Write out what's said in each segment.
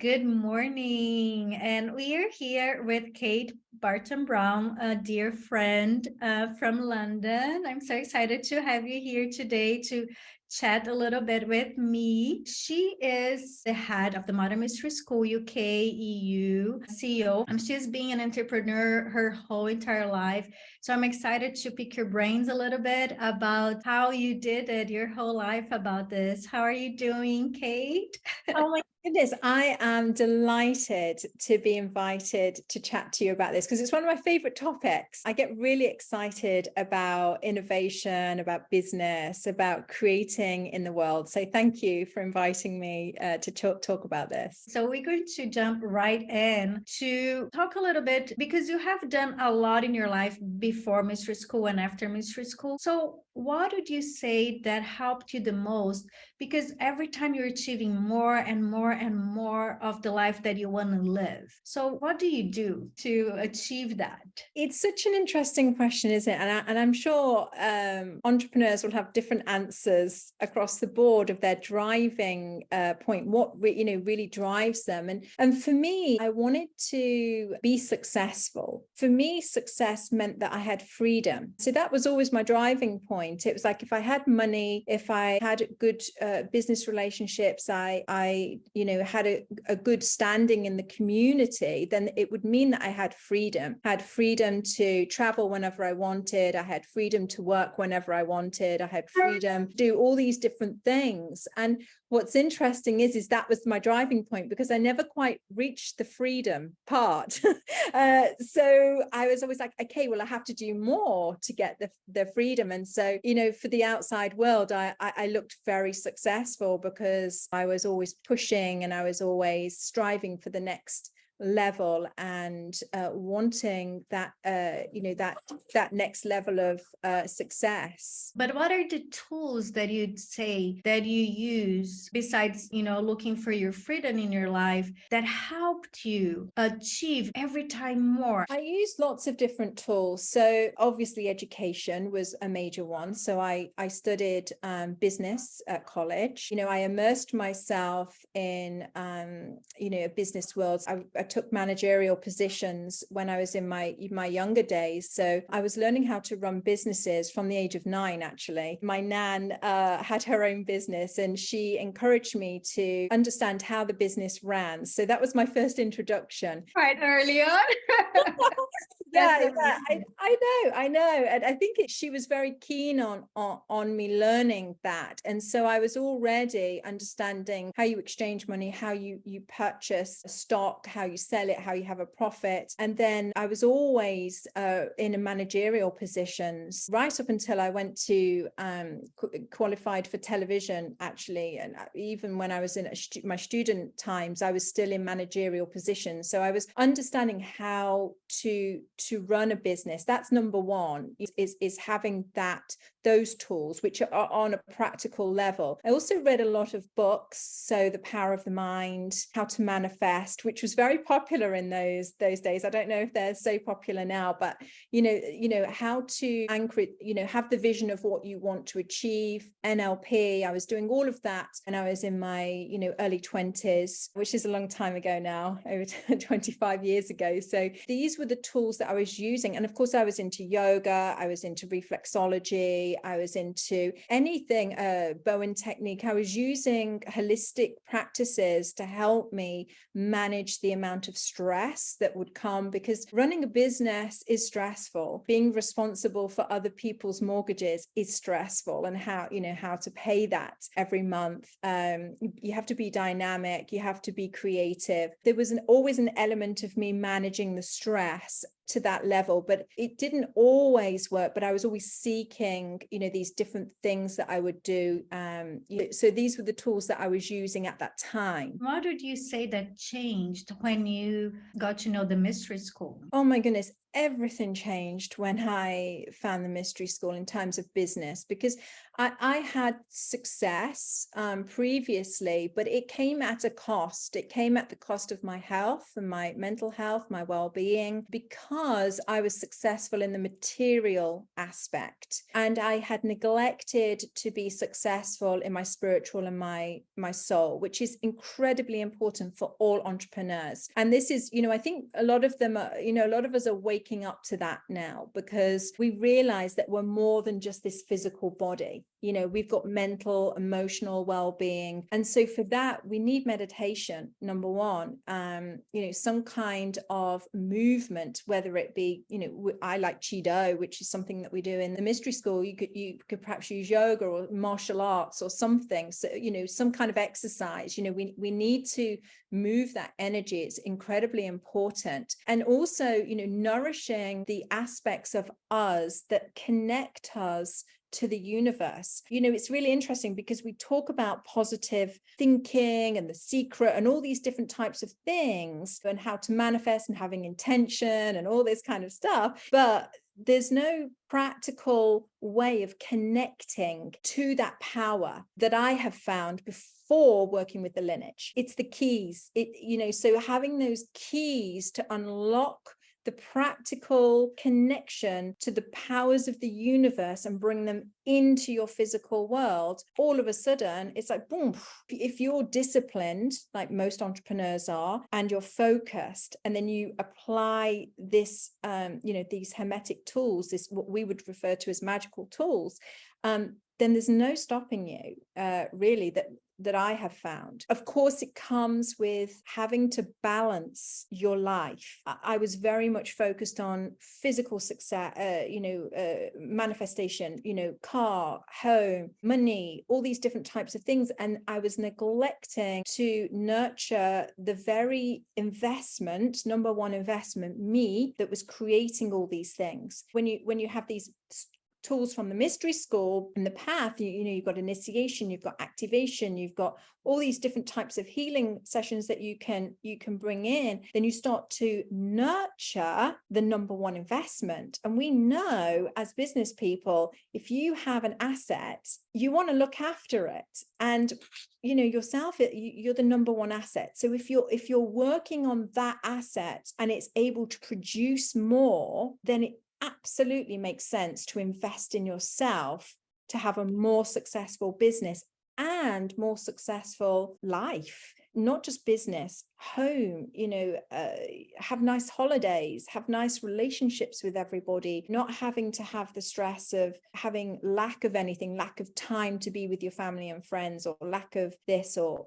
Good morning. And we are here with Kate Bartram Brown, a dear friend from London. I'm so excited to have you here today to chat a little bit with me. She is the head of the Modern Mystery School UK EU CEO. She's been an entrepreneur her whole entire life. So I'm excited to pick your brains a little bit about how you did it your whole life about this. How are you doing, Kate? Oh my goodness, I am delighted to be invited to chat to you about this because it's one of my favorite topics. I get really excited about innovation, about business, about creating in the world. So thank you for inviting me to talk about this. So we're going to jump right in to talk a little bit because you have done a lot in your life before mystery school and after mystery school. So what would you say that helped you the most? Because every time you're achieving more and more and more of the life that you want to live. So what do you do to achieve that? It's such an interesting question, isn't it? And I'm sure entrepreneurs will have different answers across the board of their driving point, what really drives them. And for me, I wanted to be successful. For me, success meant that I had freedom. So that was always my driving point. It was like if I had money, if I had good business relationships, I had a good standing in the community, then it would mean that I had freedom to travel whenever I wanted. I had freedom to work whenever I wanted. I had freedom to do all these different things. And what's interesting is that was my driving point because I never quite reached the freedom part. So I was always like, okay, well, I have to do more to get the freedom. And so, for the outside world, I looked very successful because I was always pushing and I was always striving for the next level and wanting that that next level of success. But what are the tools that you'd say that you use besides looking for your freedom in your life that helped you achieve every time more? I used lots of different tools. So obviously education was a major one. So I studied business at college. I immersed myself in a business world. I took managerial positions when I was in my younger days. So I was learning how to run businesses from the age of 9, actually. My nan had her own business and she encouraged me to understand how the business ran. So that was my first introduction. Quite early on. Yeah, I know. And I think she was very keen on me learning that. And so I was already understanding how you exchange money, how you purchase stock, how you sell it, how you have a profit. And then I was always in a managerial positions right up until I went to qualified for television, actually. And even when I was in my student times, I was still in managerial positions. So I was understanding how to run a business. That's number one, is having those tools which are on a practical level. I also read a lot of books. So The Power of the Mind, How to Manifest, which was very popular in those days. I don't know if they're so popular now, but how to anchor it, have the vision of what you want to achieve. NLP, I was doing all of that and I was in my early 20s, which is a long time ago now, over 25 years ago. So these were the tools that I was using. And of course I was into yoga, I was into reflexology, I was into anything, Bowen technique. I was using holistic practices to help me manage the amount of stress that would come, because running a business is stressful. Being responsible for other people's mortgages is stressful, and how to pay that every month. You have to be dynamic, you have to be creative. There was always an element of me managing the stress to that level, but it didn't always work. But I was always seeking these different things that I would do. So these were the tools that I was using at that time. What would you say that changed when you got to know the mystery school? Oh my goodness, everything changed when I found the mystery school in terms of business, because I had success previously, but it came at a cost. It came at the cost of my health and my mental health, my well-being, because I was successful in the material aspect, and I had neglected to be successful in my spiritual and my soul, which is incredibly important for all entrepreneurs. And this is, I think a lot of them are, a lot of us are waking up to that now, because we realize that we're more than just this physical body. We've got mental, emotional well-being. And so for that, we need meditation, number one, some kind of movement, whether it be, I like Qigong, which is something that we do in the mystery school. You could perhaps use yoga or martial arts or something. So, some kind of exercise, we need to move that energy. It's incredibly important. And also, nourishing the aspects of us that connect us to the universe. It's really interesting because we talk about positive thinking and the secret and all these different types of things and how to manifest and having intention and all this kind of stuff. But there's no practical way of connecting to that power that I have found before working with the lineage. It's the keys. So having those keys to unlock the practical connection to the powers of the universe and bring them into your physical world, all of a sudden it's like boom. If you're disciplined, like most entrepreneurs are, and you're focused, and then you apply this these hermetic tools, this what we would refer to as magical tools, then there's no stopping you, really, that I have found. Of course, it comes with having to balance your life. I was very much focused on physical success, manifestation, car, home, money, all these different types of things. And I was neglecting to nurture the very investment, number one investment, me, that was creating all these things. When you have these tools from the mystery school and the path, you've got initiation, you've got activation, you've got all these different types of healing sessions that you can bring in, then you start to nurture the number one investment. And we know as business people, if you have an asset, you want to look after it, and yourself, you're the number one asset. So if you're working on that asset and it's able to produce more, then it absolutely makes sense to invest in yourself to have a more successful business and more successful life, not just business, home, have nice holidays, have nice relationships with everybody, not having to have the stress of having lack of anything, lack of time to be with your family and friends, or lack of this or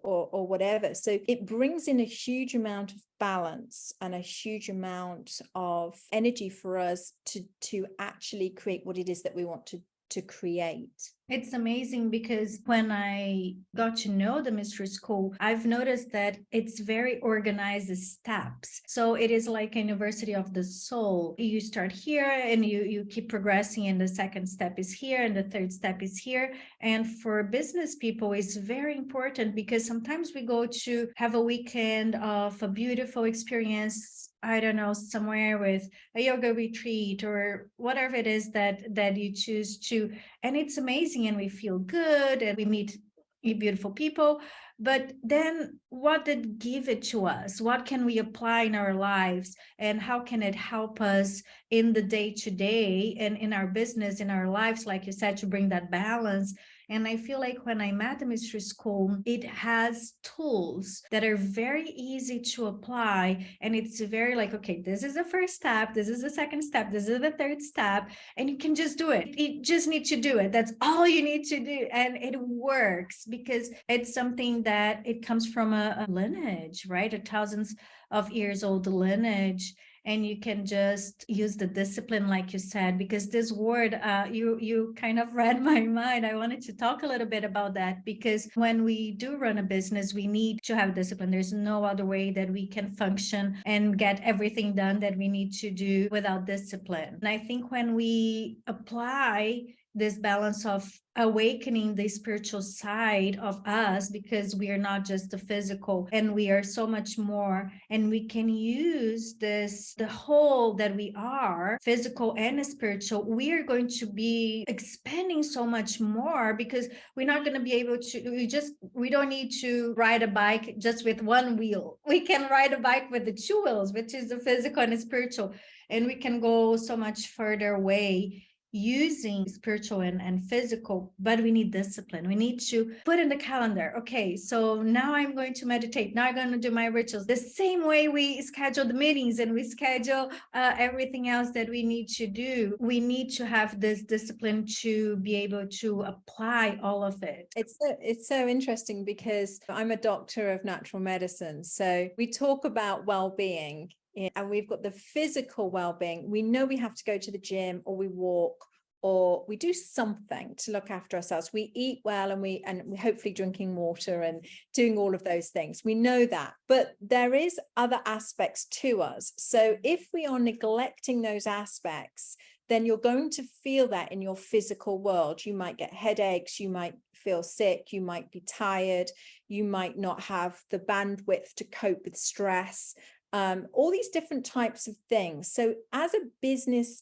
whatever. So it brings in a huge amount of balance and a huge amount of energy for us to actually create what it is that we want to create. It's amazing because when I got to know the mystery school, I've noticed that it's very organized as steps. So it is like a university of the soul. You start here and you keep progressing, and the second step is here and the third step is here. And for business people, it's very important because sometimes we go to have a weekend of a beautiful experience, I don't know, somewhere with a yoga retreat or whatever it is that you choose to. And it's amazing and we feel good and we meet beautiful people. But then what did give it to us? What can we apply in our lives? And how can it help us in the day-to-day and in our business, in our lives, like you said, to bring that balance? And I feel like when I met the mystery school, it has tools that are very easy to apply. And it's very like, okay, this is the first step, this is the second step, this is the third step, and you can just do it. You just need to do it. That's all you need to do. And it works because it's something that it comes from a lineage, right? A thousands of years old lineage. And you can just use the discipline, like you said, because this word, you kind of read my mind. I wanted to talk a little bit about that, because when we do run a business, we need to have discipline. There's no other way that we can function and get everything done that we need to do without discipline. And I think when we apply this balance of awakening the spiritual side of us, because we are not just the physical, and we are so much more, and we can use this, the whole that we are, physical and spiritual. We are going to be expanding so much more, because we're not going to be able to, we don't need to ride a bike just with one wheel. We can ride a bike with the two wheels, which is the physical and spiritual, and we can go so much further away using spiritual and physical. But we need discipline. We need to put in the calendar, okay, so now I'm going to meditate, now I'm going to do my rituals, the same way we schedule the meetings and we schedule everything else that we need to do. We need to have this discipline to be able to apply all of it. It's so interesting, because I'm a doctor of natural medicine, so we talk about well-being, and we've got the physical well-being. We know we have to go to the gym, or we walk, or we do something to look after ourselves. We eat well, and we hopefully drinking water and doing all of those things. We know that, but there is other aspects to us. So if we are neglecting those aspects, then you're going to feel that in your physical world. You might get headaches, you might feel sick, you might be tired, you might not have the bandwidth to cope with stress. All these different types of things. So as a business,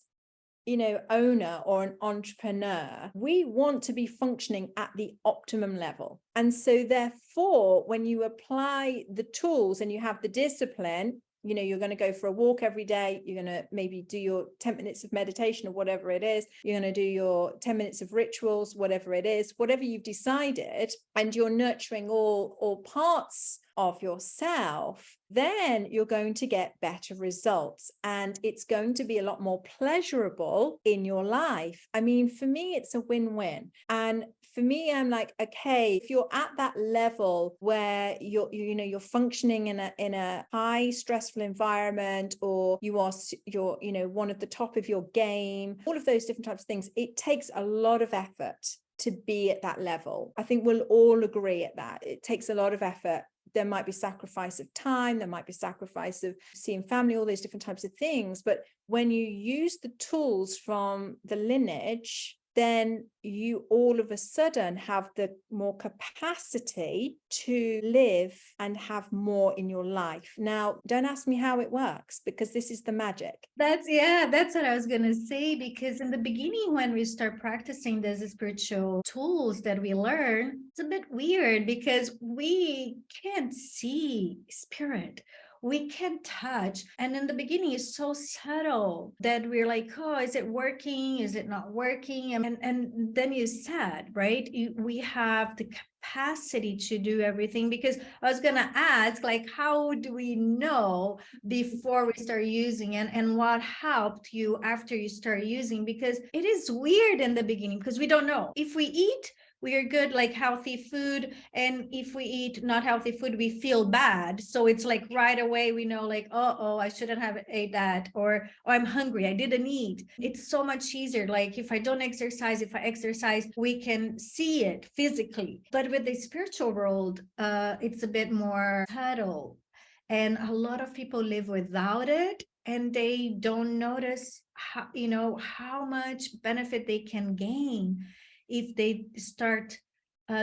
owner or an entrepreneur, we want to be functioning at the optimum level. And so therefore, when you apply the tools and you have the discipline, you're going to go for a walk every day. You're going to maybe do your 10 minutes of meditation or whatever it is. You're going to do your 10 minutes of rituals, whatever it is, whatever you've decided, and you're nurturing all parts of yourself, then you're going to get better results, and it's going to be a lot more pleasurable in your life. I mean, for me, it's a win-win. And for me, I'm like, okay, if you're at that level where you're functioning in a high stressful environment, or you're one at the top of your game, all of those different types of things, it takes a lot of effort to be at that level. I think we'll all agree at that. It takes a lot of effort. There might be sacrifice of time, there might be sacrifice of seeing family, all those different types of things. But when you use the tools from the lineage, then you all of a sudden have the more capacity to live and have more in your life. Now, don't ask me how it works, because this is the magic. That's what I was going to say, because in the beginning, when we start practicing these spiritual tools that we learn, it's a bit weird, because we can't see spirit. We can touch. And in the beginning, it's so subtle that we're like, oh, is it working? Is it not working? And then you said, right? We have the capacity to do everything, because I was going to ask, like, how do we know before we start using it, and what helped you after you start using? Because it is weird in the beginning, because we don't know. If we eat, we are good, like healthy food, and if we eat not healthy food, we feel bad. So it's like right away we know, like, oh, I shouldn't have ate that, or oh, I'm hungry, I didn't eat. It's so much easier. Like if I don't exercise, if I exercise, we can see it physically. But with the spiritual world, it's a bit more subtle, and a lot of people live without it, and they don't notice how much benefit they can gain if they start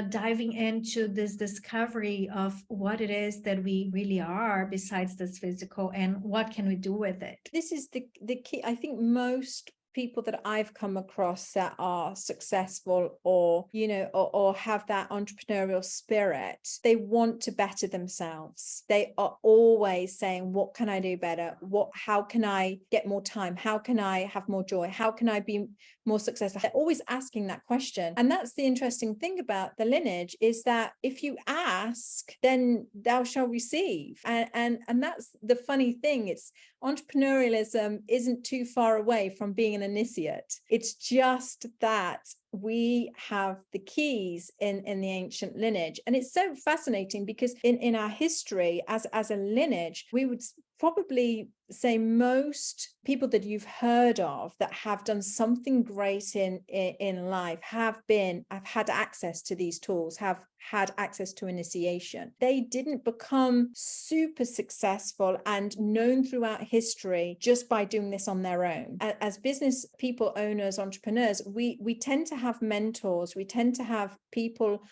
diving into this discovery of what it is that we really are besides this physical, and what can we do with it. This is the key. I think most people that I've come across that are successful, or or have that entrepreneurial spirit, they want to better themselves. They are always saying, what can I do better? How can I get more time? How can I have more joy? How can I be more successful? They're always asking that question. And that's the interesting thing about the lineage, is that if you ask, then thou shalt receive. And that's the funny thing. It's entrepreneurialism isn't too far away from being an initiate. It's just that we have the keys in the ancient lineage. And it's so fascinating, because in our history as a lineage, we would probably say most people that you've heard of that have done something great in life have had access to these tools, have had access to initiation. They didn't become super successful and known throughout history just by doing this on their own. As business people, owners, entrepreneurs, we tend to have mentors. We tend to have people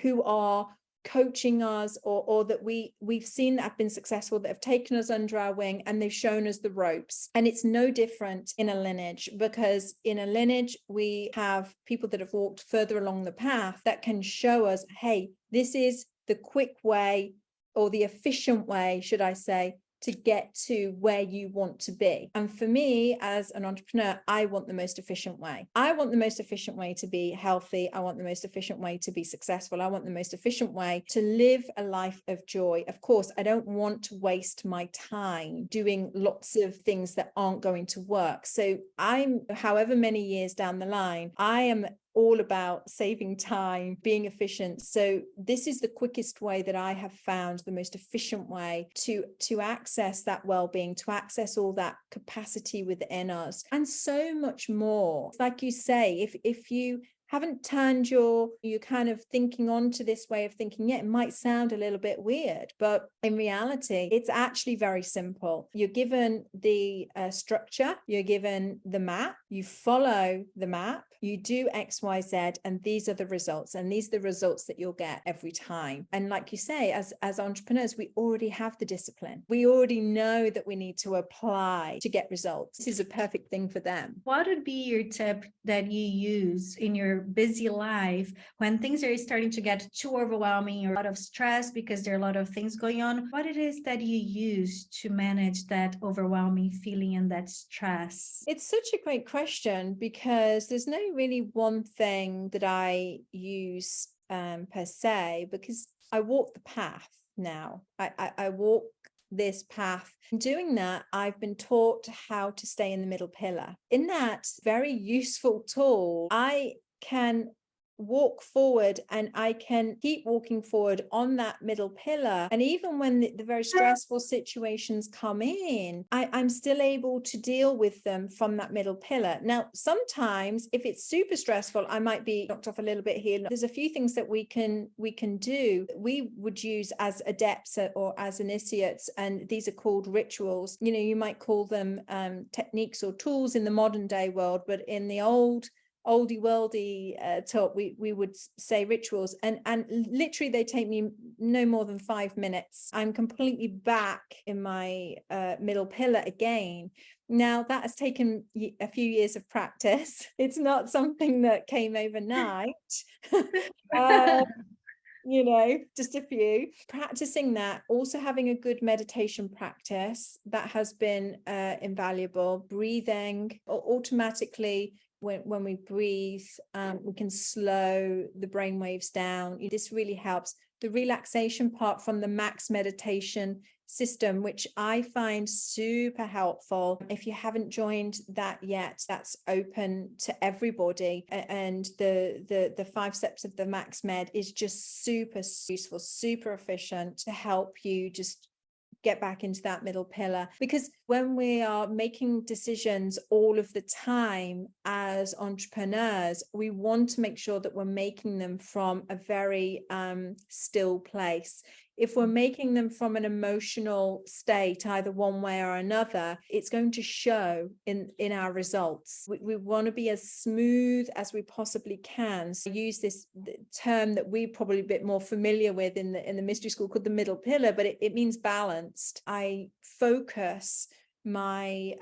who are coaching us, or that we've seen that have been successful, that have taken us under our wing and they've shown us the ropes. And it's no different in a lineage, because in a lineage we have people that have walked further along the path that can show us, hey, this is the quick way, or the efficient way, should I say, to get to where you want to be. And for me, as an entrepreneur, I want the most efficient way. I want the most efficient way to be healthy. I want the most efficient way to be successful. I want the most efficient way to live a life of joy. Of course, I don't want to waste my time doing lots of things that aren't going to work. So I'm, however many years down the line, I am all about saving time, being efficient. So this is the quickest way that I have found, the most efficient way to access that well-being, to access all that capacity within us, and so much more. Like you say, if you haven't turned your kind of thinking onto this way of thinking yet, it might sound a little bit weird, but in reality, it's actually very simple. You're given the structure, you're given the map, you follow the map, you do X, Y, Z, and these are the results. And these are the results that you'll get every time. And like you say, as entrepreneurs, we already have the discipline. We already know that we need to apply to get results. This is a perfect thing for them. What would be your tip that you use in your busy life when things are starting to get too overwhelming, or a lot of stress because there are a lot of things going on? What it is that you use to manage that overwhelming feeling and that stress? It's such a great question, because there's no really one thing that I use per se, because I walk the path now. I walk this path. In doing that, I've been taught how to stay in the middle pillar. In that very useful tool, I can walk forward, and I can keep walking forward on that middle pillar. And even when the very stressful situations come in, I'm still able to deal with them from that middle pillar. Now, sometimes if it's super stressful, I might be knocked off a little bit here. There's a few things that we can do. We would use as adepts or as initiates, and these are called rituals. You know, you might call them techniques or tools in the modern day world, but in the oldie worldy talk, we would say rituals, and literally they take me no more than 5 minutes. I'm completely back in my middle pillar again. Now, that has taken a few years of practice. It's not something that came overnight. You know, just a few. Practicing that, also having a good meditation practice, that has been invaluable. Breathing, automatically when we breathe, we can slow the brain waves down. This really helps. The relaxation part from the Max meditation system, which I find super helpful. If you haven't joined that yet, that's open to everybody. And the 5 steps of the Max Med is just super useful, super efficient to help you just get back into that middle pillar. Because when we are making decisions all of the time as entrepreneurs, we want to make sure that we're making them from a very still place. If we're making them from an emotional state, either one way or another, it's going to show in our results. We want to be as smooth as we possibly can. So I use this term that we're probably a bit more familiar with in the mystery school called the middle pillar, but it means balanced. I focus my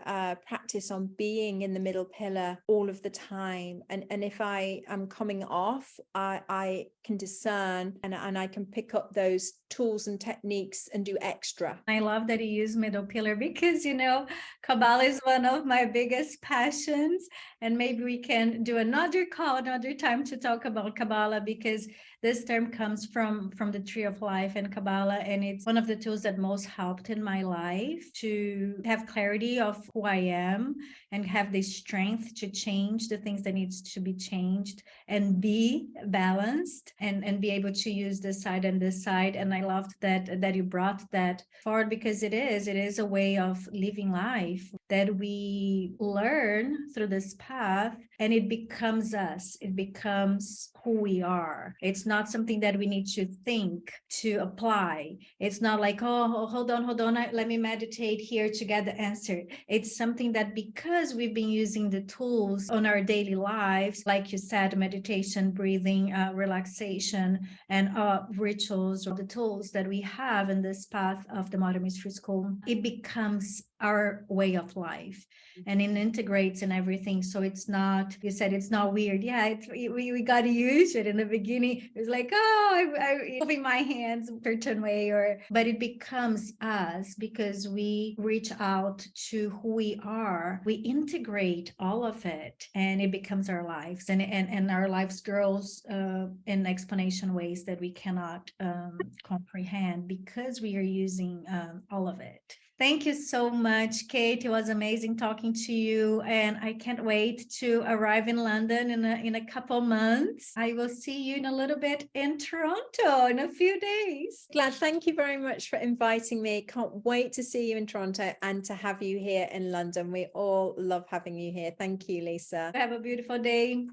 practice on being in the middle pillar all of the time, and if I am coming off, I can discern and I can pick up those tools and techniques and do extra. I love that you use middle pillar, because you know, Kabbalah is one of my biggest passions, and maybe we can do another call another time to talk about Kabbalah, because this term comes from the tree of life and Kabbalah, and it's one of the tools that most helped in my life to have clarity of who I am and have the strength to change the things that needs to be changed and be balanced and be able to use this side and this side. And I loved that you brought that forward, because it is a way of living life that we learn through this path, and it becomes us. It becomes who we are. It's not something that we need to think to apply. It's not like, oh, hold on, let me meditate here to get the answer. It's something that, because we've been using the tools on our daily lives, like you said, meditation, breathing, relaxation, and rituals, or the tools that we have in this path of the Modern Mystery School, it becomes our way of life, and it integrates in everything. So it's not, you said it's not weird. Yeah, we got to use it. In the beginning, it was like, oh, I moving my hands a certain way, but it becomes us because we reach out to who we are. We integrate all of it, and it becomes our lives, and our lives grows in explanation ways that we cannot comprehend, because we are using all of it. Thank you so much, Kate. It was amazing talking to you, and I can't wait to arrive in London in a couple months. I will see you in a little bit in Toronto in a few days. Glad. Thank you very much for inviting me. Can't wait to see you in Toronto and to have you here in London. We all love having you here. Thank you, Lisa. Have a beautiful day.